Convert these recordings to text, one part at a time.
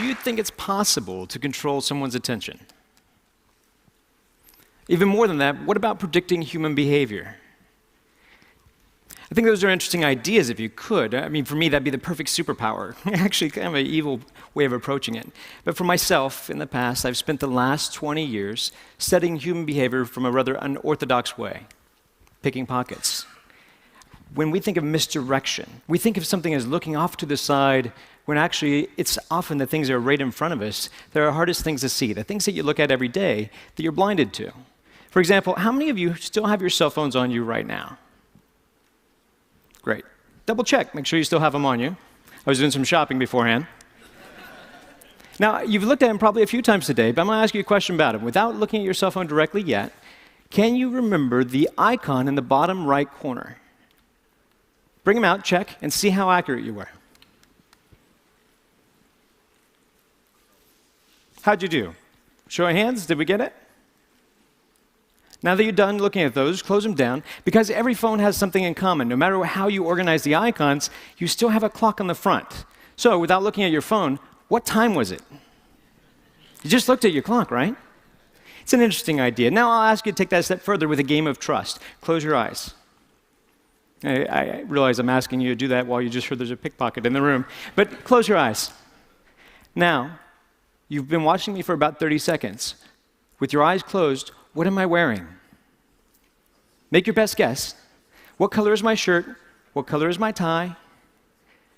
you think it's possible to control someone's attention? Even more than that, what about predicting human behavior? I think those are interesting ideas if you could. I mean, for me, that'd be the perfect superpower. Actually, kind of an evil way of approaching it. But for myself, in the past, I've spent the last 20 years studying human behavior from a rather unorthodox way, picking pockets. When we think of misdirection, we think of something as looking off to the side, when actually it's often the things that are right in front of us that are the hardest things to see, the things that you look at every day that you're blinded to. For example, how many of you still have your cell phones on you right now? Great. Double check, make sure you still have them on you. I was doing some shopping beforehand. Now, you've looked at them probably a few times today, but I'm going to ask you a question about them. Without looking at your cell phone directly yet, can you remember the icon in the bottom right corner? Bring them out, check, and see how accurate you were. How'd you do? Show of hands, did we get it? Now that you're done looking at those, close them down, because every phone has something in common. No matter how you organize the icons, you still have a clock on the front. So without looking at your phone, what time was it? You just looked at your clock, right? It's an interesting idea. Now I'll ask you to take that a step further with a game of trust. Close your eyes. I realize I'm asking you to do that while you just heard there's a pickpocket in the room, but close your eyes. Now, you've been watching me for about 30 seconds. With your eyes closed, what am I wearing? Make your best guess. What color is my shirt? What color is my tie?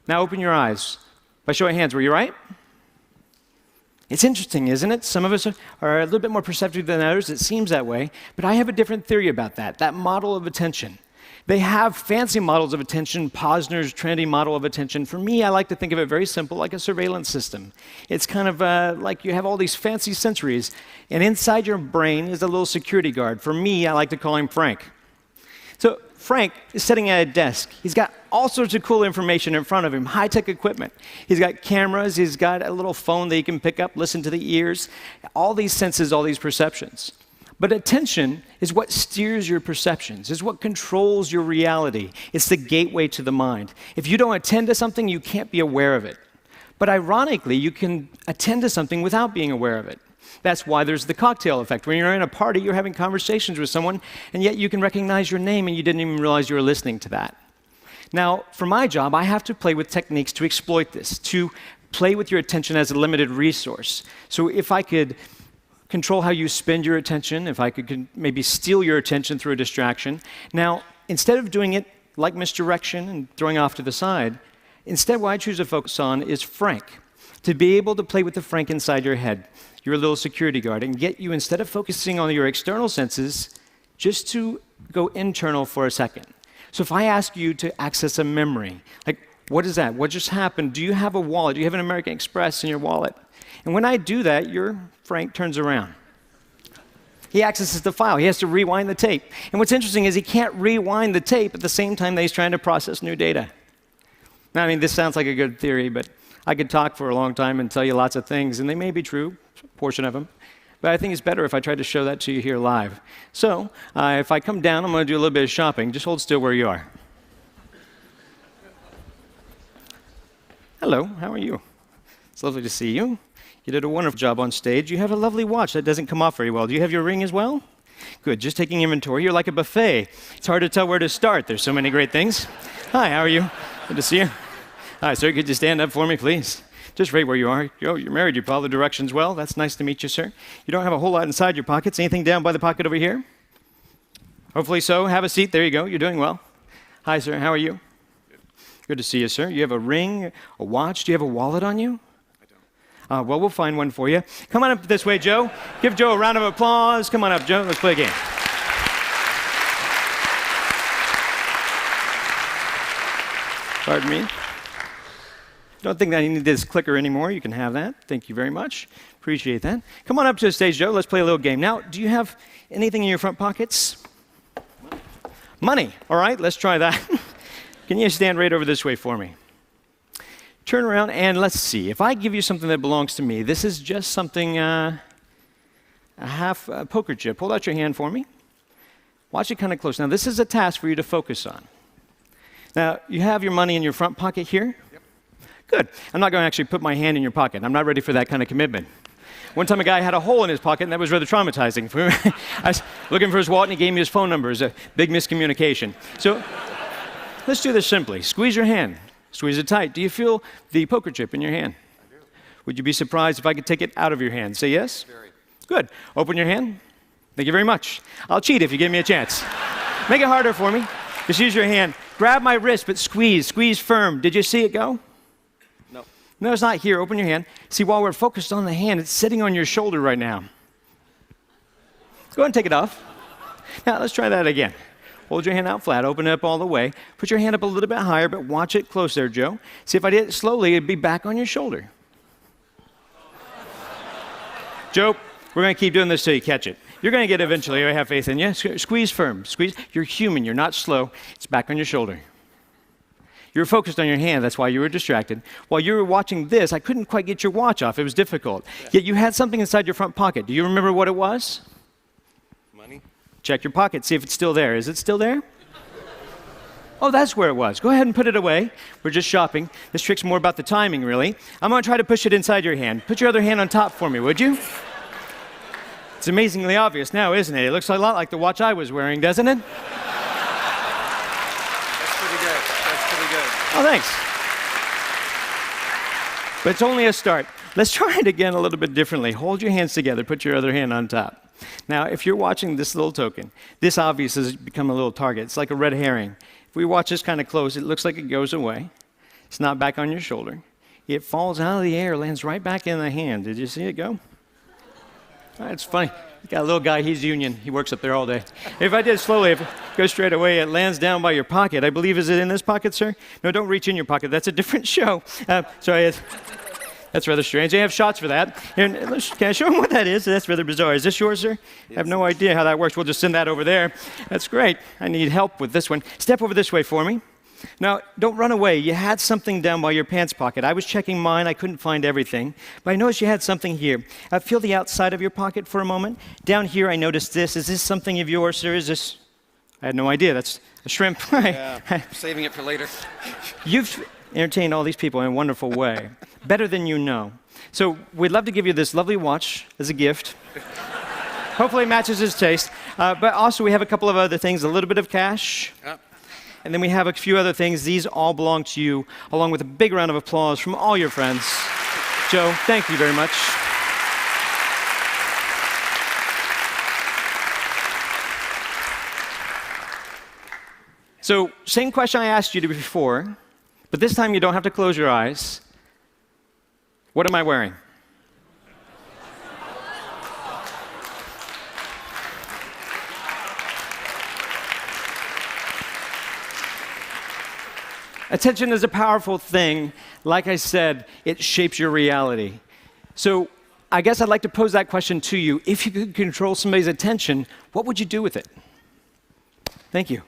Now open your eyes. By show of hands, were you right? It's interesting, isn't it? Some of us are a little bit more perceptive than others. It seems that way. But I have a different theory about that model of attention. They have fancy models of attention, Posner's trendy model of attention. For me, I like to think of it very simple, like a surveillance system. It's kind of like you have all these fancy sensories, and inside your brain is a little security guard. For me, I like to call him Frank. So Frank is sitting at a desk. He's got all sorts of cool information in front of him, high-tech equipment. He's got cameras. He's got a little phone that he can pick up, listen to the ears, all these senses, all these perceptions. But attention is what steers your perceptions, is what controls your reality. It's the gateway to the mind. If you don't attend to something, you can't be aware of it. But ironically, you can attend to something without being aware of it. That's why there's the cocktail effect. When you're in a party, you're having conversations with someone, and yet you can recognize your name and you didn't even realize you were listening to that. Now, for my job, I have to play with techniques to exploit this, to play with your attention as a limited resource. So if I could control how you spend your attention, if I could maybe steal your attention through a distraction. Now, instead of doing it like misdirection and throwing off to the side, instead what I choose to focus on is Frank. To be able to play with the Frank inside your head, your little security guard, and get you, instead of focusing on your external senses, just to go internal for a second. So if I ask you to access a memory, like, what is that? What just happened? Do you have a wallet? Do you have an American Express in your wallet? And when I do that, your Frank turns around. He accesses the file. He has to rewind the tape. And what's interesting is he can't rewind the tape at the same time that he's trying to process new data. Now, I mean, this sounds like a good theory, but I could talk for a long time and tell you lots of things, and they may be true, a portion of them. But I think it's better if I try to show that to you here live. So if I come down, I'm going to do a little bit of shopping. Just hold still where you are. Hello, how are you? It's lovely to see you. You did a wonderful job on stage. You have a lovely watch that doesn't come off very well. Do you have your ring as well? Good, just taking inventory. You're like a buffet. It's hard to tell where to start. There's so many great things. Hi, how are you? Good to see you. Hi, sir, could you stand up for me, please? Just right where you are. You're married. You follow the directions well. That's nice to meet you, sir. You don't have a whole lot inside your pockets. Anything down by the pocket over here? Hopefully so. Have a seat. There you go. You're doing well. Hi, sir. How are you? Good to see you, sir. You have a ring, a watch. Do you have a wallet on you? Well, we'll find one for you. Come on up this way, Joe. Give Joe a round of applause. Come on up, Joe. Let's play a game. Pardon me. Don't think that I need this clicker anymore. You can have that. Thank you very much. Appreciate that. Come on up to the stage, Joe. Let's play a little game. Now, do you have anything in your front pockets? Money. All right, let's try that. Can you stand right over this way for me? Turn around and let's see. If I give you something that belongs to me, this is just something, a half poker chip. Hold out your hand for me. Watch it kind of close. Now, this is a task for you to focus on. Now, you have your money in your front pocket here? Yep. Good. I'm not going to actually put my hand in your pocket. I'm not ready for that kind of commitment. One time a guy had a hole in his pocket, and that was rather traumatizing. I was looking for his wallet, and he gave me his phone number. It was a big miscommunication. So let's do this simply. Squeeze your hand. Squeeze it tight. Do you feel the poker chip in your hand? I do. Would you be surprised if I could take it out of your hand? Say yes? Very. Good. Open your hand. Thank you very much. I'll cheat if you give me a chance. Make it harder for me. Just use your hand. Grab my wrist, but squeeze. Squeeze firm. Did you see it go? No. No, it's not here. Open your hand. See, while we're focused on the hand, it's sitting on your shoulder right now. Go ahead and take it off. Now, let's try that again. Hold your hand out flat. Open it up all the way. Put your hand up a little bit higher, but watch it close there, Joe. See, if I did it slowly, it'd be back on your shoulder. Joe, we're going to keep doing this till you catch it. You're going to get it eventually. I have faith in you. Squeeze firm. Squeeze. You're human. You're not slow. It's back on your shoulder. You were focused on your hand. That's why you were distracted. While you were watching this, I couldn't quite get your watch off. It was difficult. Yet you had something inside your front pocket. Do you remember what it was? Money? Check your pocket. See if it's still there. Is it still there? Oh, that's where it was. Go ahead and put it away. We're just shopping. This trick's more about the timing, really. I'm going to try to push it inside your hand. Put your other hand on top for me, would you? It's amazingly obvious now, isn't it? It looks a lot like the watch I was wearing, doesn't it? That's pretty good. That's pretty good. Oh, thanks. But it's only a start. Let's try it again a little bit differently. Hold your hands together. Put your other hand on top. Now, if you're watching this little token, this obviously has become a little target. It's like a red herring. If we watch this kind of close, it looks like it goes away. It's not back on your shoulder. It falls out of the air, lands right back in the hand. Did you see it go? It's funny. You got a little guy, he's union. He works up there all day. If I did it slowly, if it goes straight away, it lands down by your pocket. I believe, is it in this pocket, sir? No, don't reach in your pocket. That's a different show. Sorry, that's rather strange. They have shots for that. And can I show them what that is? That's rather bizarre. Is this yours, sir? I have no idea how that works. We'll just send that over there. That's great. I need help with this one. Step over this way for me. Now, don't run away. You had something down by your pants pocket. I was checking mine. I couldn't find everything. But I noticed you had something here. Feel the outside of your pocket for a moment. Down here, I noticed this. Is this something of yours, sir? Is this? I had no idea. That's a shrimp. Yeah, saving it for later. You've entertained all these people in a wonderful way, better than you know. So we'd love to give you this lovely watch as a gift. Hopefully it matches his taste. But also we have a couple of other things, a little bit of cash. And then we have a few other things. These all belong to you, along with a big round of applause from all your friends. Joe, thank you very much. So, same question I asked you before, but this time you don't have to close your eyes. What am I wearing? Attention is a powerful thing. Like I said, it shapes your reality. So I guess I'd like to pose that question to you. If you could control somebody's attention, what would you do with it? Thank you.